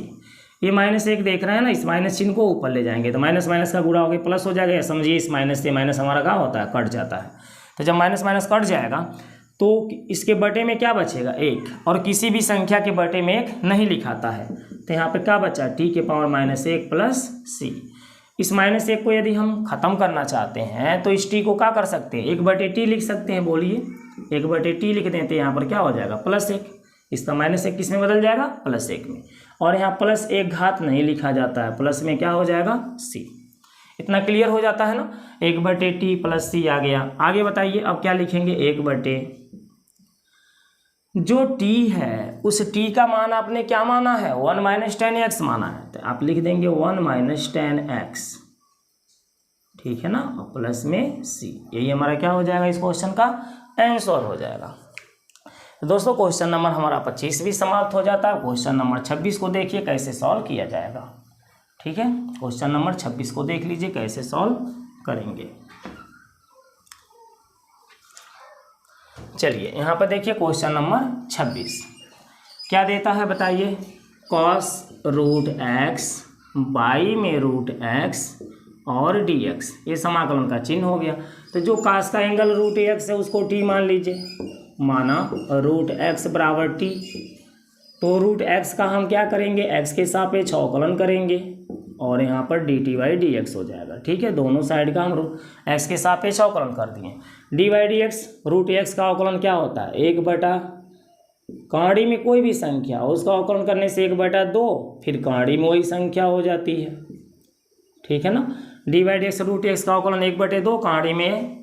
ये -1 देख रहे हैं ना, इस माइनस चिन्ह को ऊपर ले जाएंगे तो माइनस माइनस का गुणा हो गया प्लस हो जाएगा। समझिए इस माइनस से माइनस हमारा क्या होता है कट जाता है। तो जब माइनस माइनस कट जाएगा तो इसके बटे में क्या बचेगा 1, और किसी भी संख्या के बटे में 1 नहीं लिखाता है तो यहाँ पे क्या बचा टी के पावर -1 प्लस सी। इस -1 को यदि हम ख़त्म करना चाहते हैं तो इस टी को क्या कर सकते हैं 1/t लिख सकते हैं, बोलिए 1/t लिख दें तो यहाँ पर क्या हो जाएगा +1। इसका -1 किस में बदल जाएगा +1 में, और यहाँ +1 घात नहीं लिखा जाता है, प्लस में क्या हो जाएगा सी। इतना क्लियर हो जाता है ना, 1/t + सी आ गया। आगे बताइए अब क्या लिखेंगे 1/, जो t है उस t का मान आपने क्या माना है 1 - 10x माना है तो आप लिख देंगे 1 - 10x, ठीक है ना, और प्लस में c। यही हमारा क्या हो जाएगा इस क्वेश्चन का आंसर हो जाएगा। तो दोस्तों क्वेश्चन नंबर हमारा 25 भी समाप्त हो जाता है। क्वेश्चन नंबर 26 को देखिए कैसे सॉल्व किया जाएगा, ठीक है। क्वेश्चन नंबर 26 को देख लीजिए कैसे सॉल्व करेंगे। चलिए यहाँ पर देखिए क्वेश्चन नंबर 26 क्या देता है बताइए, cos √x बाई में √x और dx, ये समाकलन का चिन्ह हो गया। तो जो cos का एंगल √x है उसको t मान लीजिए, माना √x = t। तो √x का हम क्या करेंगे x के सापेक्ष अवकलन करेंगे और यहाँ पर dt/dx हो जाएगा, ठीक है। दोनों साइड का हम x के सापेक्ष अवकलन कर दिए। d/dx √x का अवकलन क्या होता है 1/, कांडी में कोई भी संख्या उसका अवकलन करने से 1/2, फिर कांडी में वही संख्या हो जाती है, ठीक है ना। d/dx √x का अवकलन 1/2, कांडी में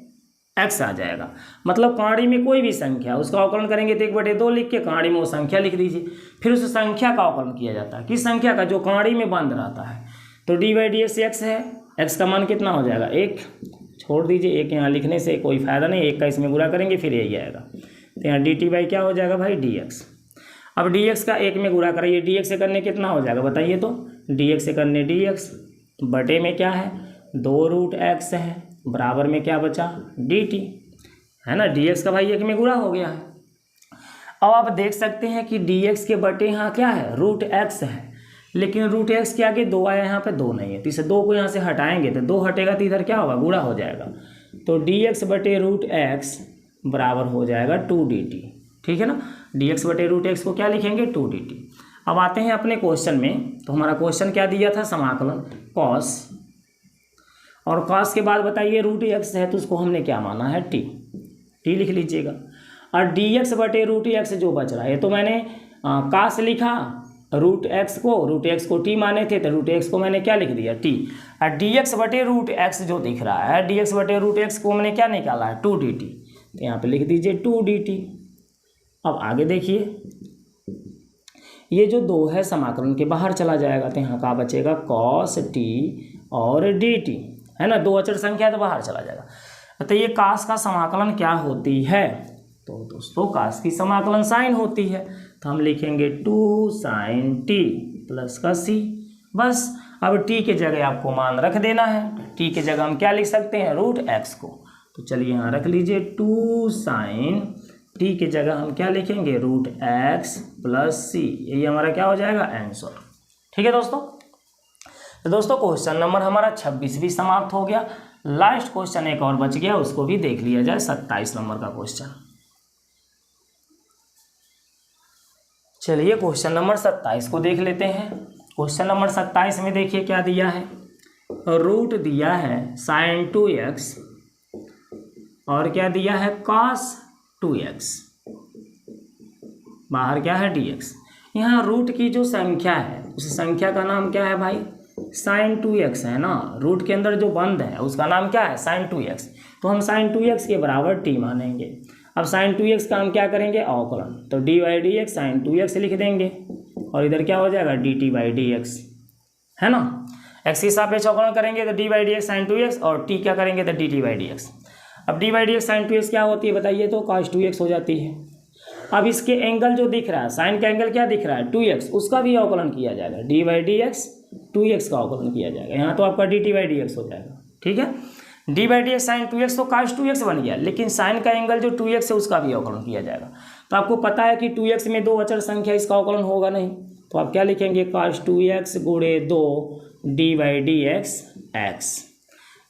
x आ जाएगा। मतलब कांडी में कोई भी संख्या उसका अवकलन करेंगे तो 1/2 लिख के कांडी में वो संख्या लिख दीजिए। फिर उस संख्या का अवकलन किया जाता है, किस संख्या का, जो कांडी में बंद रहता है। तो d/dx x है, x का मान कितना हो जाएगा 1, छोड़ दीजिए 1 यहाँ लिखने से कोई फ़ायदा नहीं, 1 का इसमें गुणा करेंगे फिर यही आएगा। तो यहाँ dt क्या हो जाएगा भाई dx। अब dx का 1 में गुणा कराइए, dx से करने कितना हो जाएगा बताइए, तो dx से करने dx बटे में क्या है 2√x है, बराबर में क्या बचा dt, है ना। dx का भाई 1 में गुणा हो गया है। अब आप देख सकते हैं कि dx के बटे यहाँ क्या है √x है, लेकिन रूट एक्स के आगे 2 आया, यहाँ पे 2 नहीं है, तो इसे 2 को यहाँ से हटाएंगे तो 2 हटेगा तो इधर क्या होगा, गुणा हो जाएगा। तो dx बटे रूट एक्स बराबर हो जाएगा 2dt। ठीक है ना, dx बटे रूट एक्स को क्या लिखेंगे, 2dt। अब आते हैं अपने क्वेश्चन में। तो हमारा क्वेश्चन क्या दिया था, समाकलन कॉस, और कॉस के बाद बताइए रूट एक्स है तो उसको हमने क्या माना है, टी लिख लीजिएगा। और dx बटे रूट एक्स जो बच रहा है, तो मैंने कॉस लिखा, रूट एक्स को टी माने थे तो रूट एक्स को मैंने क्या लिख दिया, टी। और dx बटे रूट एक्स जो दिख रहा है, dx बटे रूट एक्स को मैंने क्या निकाला है, 2dt, तो यहाँ पे लिख दीजिए 2dt। अब आगे देखिए, ये जो 2 है समाकलन के बाहर चला जाएगा, तो यहाँ का बचेगा cos t और dt, है ना, 2 अचर संख्या तो बाहर चला जाएगा। तो ये cos का समाकलन क्या होती है, तो दोस्तों cos की समाकलन साइन होती है, तो हम लिखेंगे 2 sin t प्लस का c। बस अब t के जगह आपको मान रख देना है, t के जगह हम क्या लिख सकते हैं, रूट x को। तो चलिए यहाँ रख लीजिए 2 sin t के जगह हम क्या लिखेंगे, रूट x प्लस c। यही हमारा क्या हो जाएगा, आंसर। ठीक है दोस्तों, तो दोस्तों क्वेश्चन नंबर हमारा 26 भी समाप्त हो गया। लास्ट क्वेश्चन एक और बच गया, उसको भी देख लिया जाए, 27 नंबर का क्वेश्चन। चलिए क्वेश्चन नंबर 27 को देख लेते हैं। क्वेश्चन नंबर 27 में देखिए क्या दिया है, रूट दिया है sin 2x और क्या दिया है, cos 2x, बाहर क्या है, dx। यहाँ रूट की जो संख्या है उस संख्या का नाम क्या है भाई, sin 2x है ना, रूट के अंदर जो बंद है उसका नाम क्या है, sin 2x। तो हम sin 2x के बराबर t मानेंगे। अब sin 2x का हम क्या करेंगे, अवकलन, तो dy/dx sin 2x लिख देंगे, और इधर क्या हो जाएगा, dt/dx, है ना। x के सापेक्ष अवकलन करेंगे तो dy/dx sin 2x, और t क्या करेंगे तो dt/dx। अब dy/dx sin 2x क्या होती है बताइए, तो cos 2x हो जाती है। अब इसके एंगल जो दिख रहा है, साइन का एंगल क्या दिख रहा है, 2x, उसका भी अवकलन किया जाएगा, dy/dx 2x का अवकलन किया जाएगा, यहाँ तो आपका dt/dx हो जाएगा। ठीक है, dy/dx sin 2x तो cos 2x बन गया, लेकिन साइन का एंगल जो 2x है उसका भी अवकलन किया जाएगा। तो आपको पता है कि 2x में 2 अचर संख्या, इसका अवकलन होगा नहीं, तो आप क्या लिखेंगे, cos 2x गुणे 2 dy/dx x।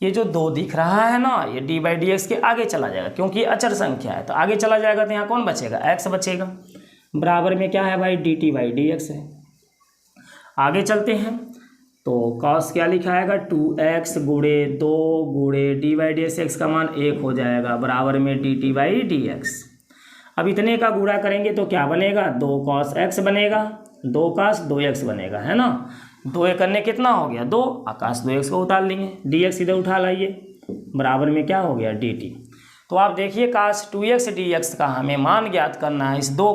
ये जो 2 दिख रहा है ना, ये dy/dx के आगे चला जाएगा, क्योंकि अचर संख्या है तो आगे चला जाएगा, तो यहाँ कौन बचेगा, x बचेगा। बराबर में क्या है भाई, dt/dx है। आगे चलते हैं, तो cos क्या लिखा आएगा, 2x गुणे 2 गुणे dy/dx, x का मान 1 हो जाएगा, बराबर में dt/dx। अब इतने का गुणा करेंगे तो क्या बनेगा, 2 cos x बनेगा, 2 cos 2x बनेगा, है ना। 2 करने कितना हो गया, 2, आकाश 2x को उतार लेंगे, dx इधर उठा लाइए, बराबर में क्या हो गया, dt। तो आप देखिए cos 2x dx का हमें मान ज्ञात करना है। इस 2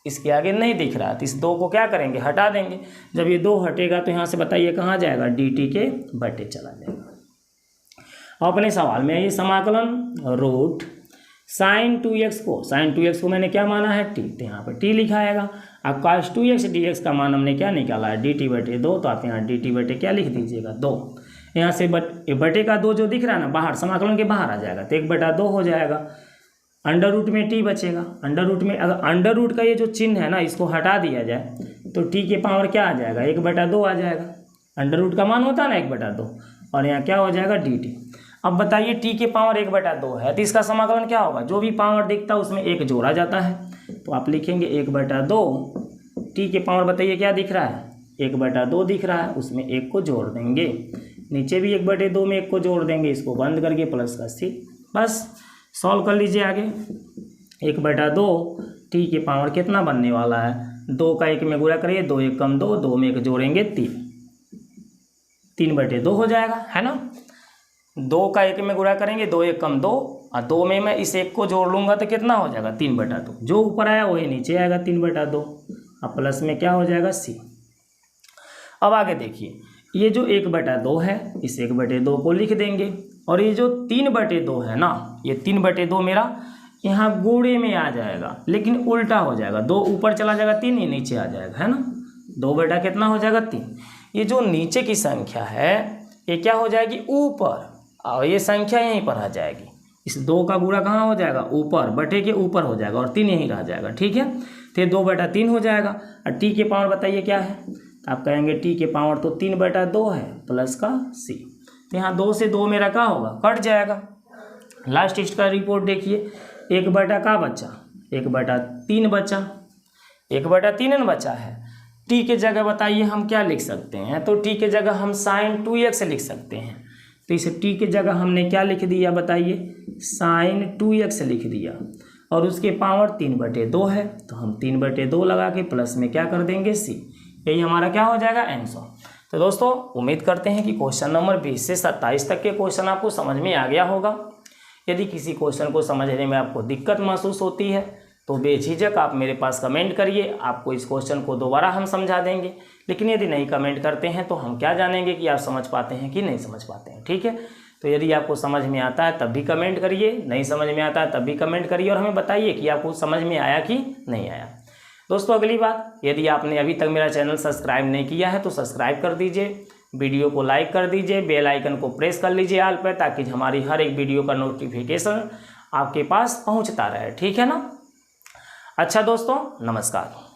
इसके आगे नहीं दिख रहा, तो इस 2 को क्या करेंगे, हटा देंगे। जब ये 2 हटेगा तो यहाँ से बताइए कहाँ जाएगा, dt के बटे चला जाएगा। अपने सवाल में ये समाकलन रूट sin 2x को मैंने क्या माना है, t, तो यहाँ पर t लिखा आएगा। अब cos 2x dx का मान हमने क्या निकाला है, dt/2, तो आप यहाँ dt/ क्या लिख दीजिएगा, 2। यहाँ से बटे का 2 जो दिख रहा है ना, बाहर समाकलन के बाहर आ जाएगा, तो 1/2 हो जाएगा। अंडर रूट में t बचेगा, अंडर रूट में अगर अंडर रूट का ये जो चिन्ह है ना, इसको हटा दिया जाए तो t के पावर क्या आ जाएगा, 1/2 आ जाएगा। अंडर रूट का मान होता है ना 1/2, और यहाँ क्या हो जाएगा, dt। अब बताइए t के पावर 1/2 है तो इसका समाकलन क्या होगा, जो भी पावर दिखता है उसमें 1 जोड़ा जाता है, तो आप लिखेंगे 1/2। t के पावर बताइए क्या दिख रहा है, 1/2 दिख रहा है, उसमें 1 को जोड़ देंगे, नीचे भी 1/2 में 1 को जोड़ देंगे, इसको बंद करके प्लस का c। बस सॉल्व कर लीजिए आगे। 1/2 t के पावर कितना बनने वाला है, 2 का 1 में गुणा करिए, 2 1 कम 2, 2 में 1 जोड़ेंगे 3, 3/2 हो जाएगा, है ना। 2 का 1 में गुणा करेंगे, 2 1 कम 2, और 2 में मैं इस 1 को जोड़ लूँगा तो कितना हो जाएगा, 3/2। जो ऊपर आया वही नीचे आएगा, 3/2, अब प्लस में क्या हो जाएगा, c। अब आगे देखिए, ये जो 1/2 है, इस 1/2 को लिख देंगे, और ये जो 3/2 है ना, ये 3/2 मेरा यहाँ गुणे में आ जाएगा, लेकिन उल्टा हो जाएगा, 2 ऊपर चला जाएगा, 3 ही नीचे आ जाएगा, है ना। 2 कितना हो जाएगा, 3। ये जो नीचे की संख्या है ये क्या हो जाएगी, ऊपर, और ये संख्या यहीं पर आ जाएगी। इस 2 का गुणा कहाँ हो जाएगा, ऊपर, बटे के ऊपर हो जाएगा, और 3 यहीं रह जाएगा। ठीक है, तो 2/3 हो जाएगा। और t के पावर बताइए क्या है, आप कहेंगे टी के पावर तो 3/2 है प्लस का सी, तो यहाँ 2 से 2 मेरा क्या होगा, कट जाएगा। लास्ट इसका रिपोर्ट देखिए, 1/का का बचा, 1/3 बचा, 1/3 बचा है। टी के जगह बताइए हम क्या लिख सकते हैं, तो टी के जगह हम sin 2x लिख सकते हैं। तो इस टी के जगह हमने क्या लिख दिया बताइए, sin 2x लिख दिया, और उसके पावर 3/2 है, तो हम 3/2 लगा के प्लस में क्या कर देंगे सी, यही हमारा क्या हो जाएगा आंसर। तो दोस्तों उम्मीद करते हैं कि क्वेश्चन नंबर 20 से 27 तक के क्वेश्चन आपको समझ में आ गया होगा। यदि किसी क्वेश्चन को समझने में आपको दिक्कत महसूस होती है तो बेझिझक आप मेरे पास कमेंट करिए, आपको इस क्वेश्चन को दोबारा हम समझा देंगे। लेकिन यदि नहीं कमेंट करते हैं तो हम क्या जानेंगे कि आप समझ पाते हैं कि नहीं समझ पाते हैं, ठीक है। तो यदि आपको समझ में आता है तब भी कमेंट करिए, नहीं समझ में आता है तब भी कमेंट करिए, और हमें बताइए कि आपको समझ में आया कि नहीं आया। दोस्तों अगली बात, यदि आपने अभी तक मेरा चैनल सब्सक्राइब नहीं किया है तो सब्सक्राइब कर दीजिए, वीडियो को लाइक कर दीजिए, बेल आइकन को प्रेस कर लीजिए ऑल पर, ताकि हमारी हर एक वीडियो का नोटिफिकेशन आपके पास पहुंचता रहे, ठीक है ना। अच्छा दोस्तों, नमस्कार।